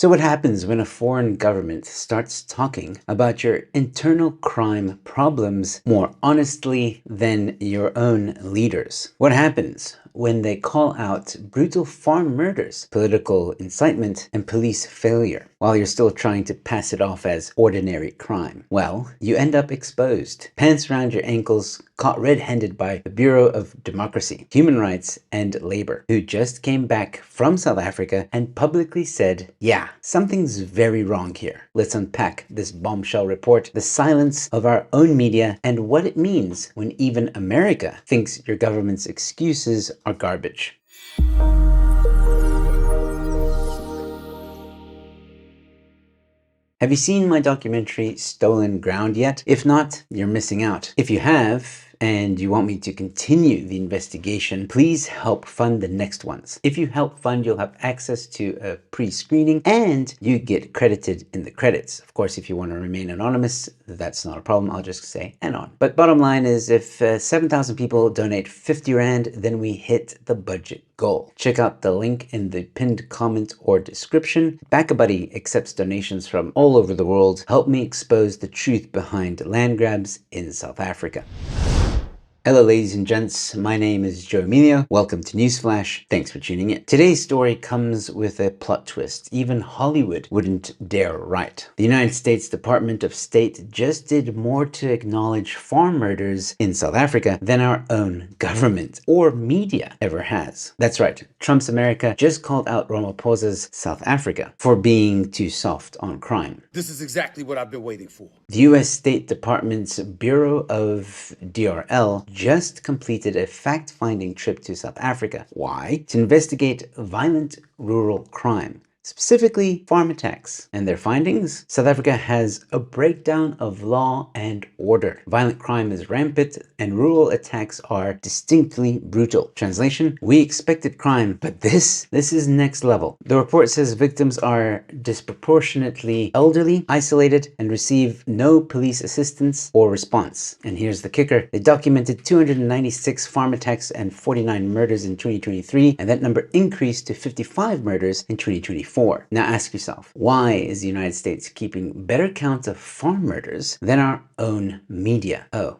So what happens when a foreign government starts talking about your internal crime problems more honestly than your own leaders? What happens when they call out brutal farm murders, political incitement, and police failure, while you're still trying to pass it off as ordinary crime? Well, you end up exposed, pants around your ankles, caught red-handed by the Bureau of Democracy, Human Rights, and Labor, who just came back from South Africa and publicly said, yeah, something's very wrong here. Let's unpack this bombshell report, the silence of our own media, and what it means when even America thinks your government's excuses are garbage. Have you seen my documentary Stolen Ground yet? If not, you're missing out. If you have, and you want me to continue the investigation, please help fund the next ones. If you help fund, you'll have access to a pre-screening and you get credited in the credits. Of course, if you want to remain anonymous, that's not a problem. I'll just say anon. But bottom line is, if 7,000 people donate 50 Rand, then we hit the budget goal. Check out the link in the pinned comment or description. BackaBuddy accepts donations from all over the world. Help me expose the truth behind land grabs in South Africa. Hello ladies and gents, my name is Joe Emilio. Welcome to Newsflash. Thanks for tuning in. Today's story comes with a plot twist even Hollywood wouldn't dare write. The United States Department of State just did more to acknowledge farm murders in South Africa than our own government or media ever has. That's right, Trump's America just called out Ramaphosa's South Africa for being too soft on crime. This is exactly what I've been waiting for. The U.S. State Department's Bureau of DRL just completed a fact-finding trip to South Africa. Why? To investigate violent rural crime, specifically farm attacks. And their findings? South Africa has a breakdown of law and order. Violent crime is rampant and rural attacks are distinctly brutal. Translation, we expected crime, but this is next level. The report says victims are disproportionately elderly, isolated, and receive no police assistance or response. And here's the kicker. They documented 296 farm attacks and 49 murders in 2023, and that number increased to 55 murders in 2024. Now ask yourself, why is the United States keeping better count of farm murders than our own media? Oh,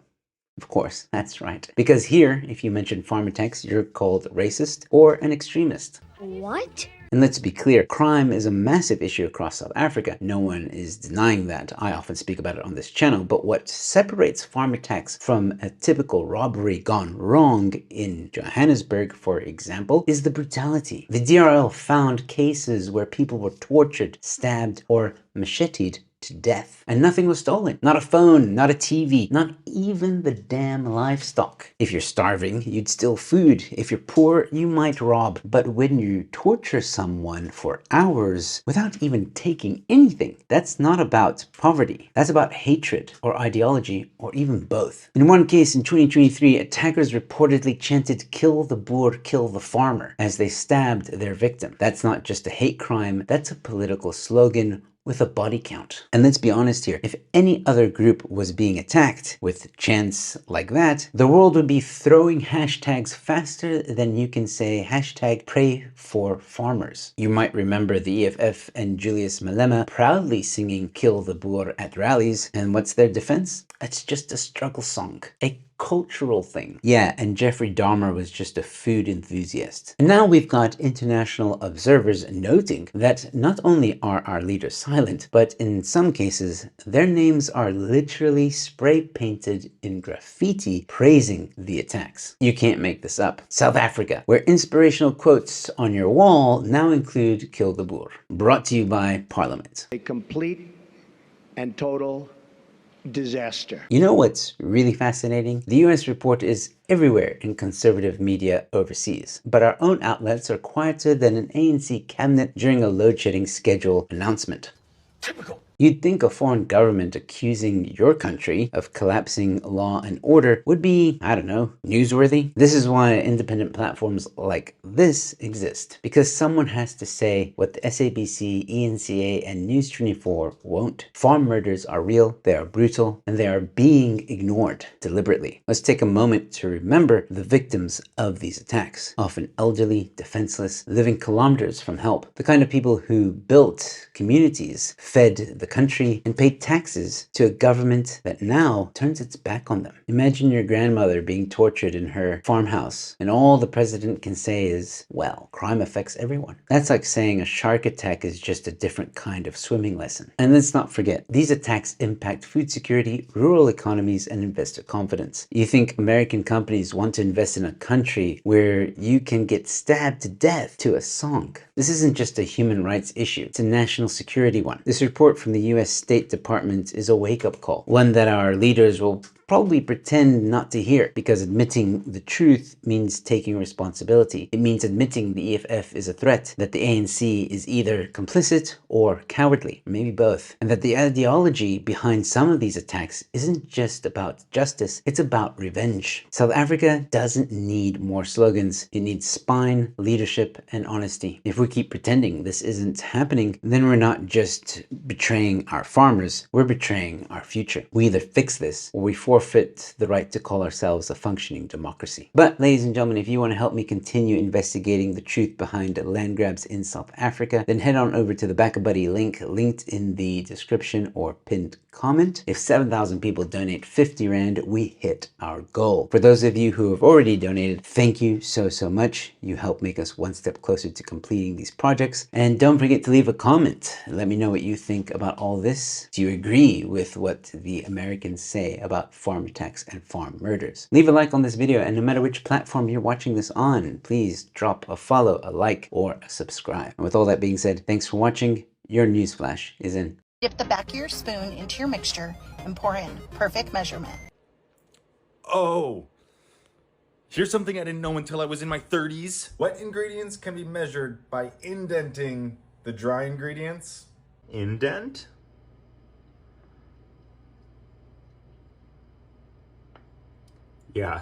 of course, that's right. Because here, if you mention farm attacks, you're called racist or an extremist. What? And let's be clear, crime is a massive issue across South Africa. No one is denying that. I often speak about it on this channel. But what separates farm attacks from a typical robbery gone wrong in Johannesburg, for example, is the brutality. The DRL found cases where people were tortured, stabbed, or macheted to death. And nothing was stolen. Not a phone, not a TV, not even the damn livestock. If you're starving, you'd steal food. If you're poor, you might rob. But when you torture someone for hours without even taking anything, that's not about poverty. That's about hatred or ideology or even both. In one case in 2023, attackers reportedly chanted, "Kill the Boer, kill the farmer," as they stabbed their victim. That's not just a hate crime, that's a political slogan with a body count. And let's be honest here, if any other group was being attacked with chants like that, the world would be throwing hashtags faster than you can say hashtag pray for farmers. You might remember the EFF and Julius Malema proudly singing "Kill the Boer" at rallies, and what's their defense? It's just a struggle song, a cultural thing. Yeah, and Jeffrey Dahmer was just a food enthusiast. And now we've got international observers noting that not only are our leaders silent, but in some cases, their names are literally spray painted in graffiti praising the attacks. You can't make this up. South Africa, where inspirational quotes on your wall now include "Kill the Boer." Brought to you by Parliament. A complete and total disaster. You know what's really fascinating? The US report is everywhere in conservative media overseas, but our own outlets are quieter than an ANC cabinet during a load-shedding schedule announcement. Typical. You'd think a foreign government accusing your country of collapsing law and order would be, I don't know, newsworthy. This is why independent platforms like this exist, because someone has to say what the SABC, ENCA, and News 24 won't. Farm murders are real, they are brutal, and they are being ignored deliberately. Let's take a moment to remember the victims of these attacks, often elderly, defenseless, living kilometers from help, the kind of people who built communities, fed the country, and paid taxes to a government that now turns its back on them. Imagine your grandmother being tortured in her farmhouse, and all the president can say is, well, crime affects everyone. That's like saying a shark attack is just a different kind of swimming lesson. And let's not forget, these attacks impact food security, rural economies, and investor confidence. You think American companies want to invest in a country where you can get stabbed to death to a song? This isn't just a human rights issue, it's a national security one. This report from the US State Department is a wake-up call, one that our leaders will probably pretend not to hear, because admitting the truth means taking responsibility. It means admitting the EFF is a threat, that the ANC is either complicit or cowardly, maybe both, and that the ideology behind some of these attacks isn't just about justice, it's about revenge. South Africa doesn't need more slogans, it needs spine, leadership, and honesty. If we keep pretending this isn't happening, then we're not just betraying our farmers, we're betraying our future. We either fix this or we forfeit the right to call ourselves a functioning democracy. But ladies and gentlemen, if you want to help me continue investigating the truth behind land grabs in South Africa, then head on over to the BackaBuddy link linked in the description or pinned comment. If 7,000 people donate 50 Rand, we hit our goal. For those of you who have already donated, thank you so much. You help make us one step closer to completing these projects. And don't forget to leave a comment. Let me know what you think about all this. Do you agree with what the Americans say about farm attacks and farm murders? Leave a like on this video, and no matter which platform you're watching this on, please drop a follow, a like, or a subscribe. And with all that being said, thanks for watching. Your Newsflash is in. Dip the back of your spoon into your mixture and pour in perfect measurement. Oh, here's something I didn't know until I was in my 30s. Wet ingredients can be measured by indenting the dry ingredients. Indent? Yeah.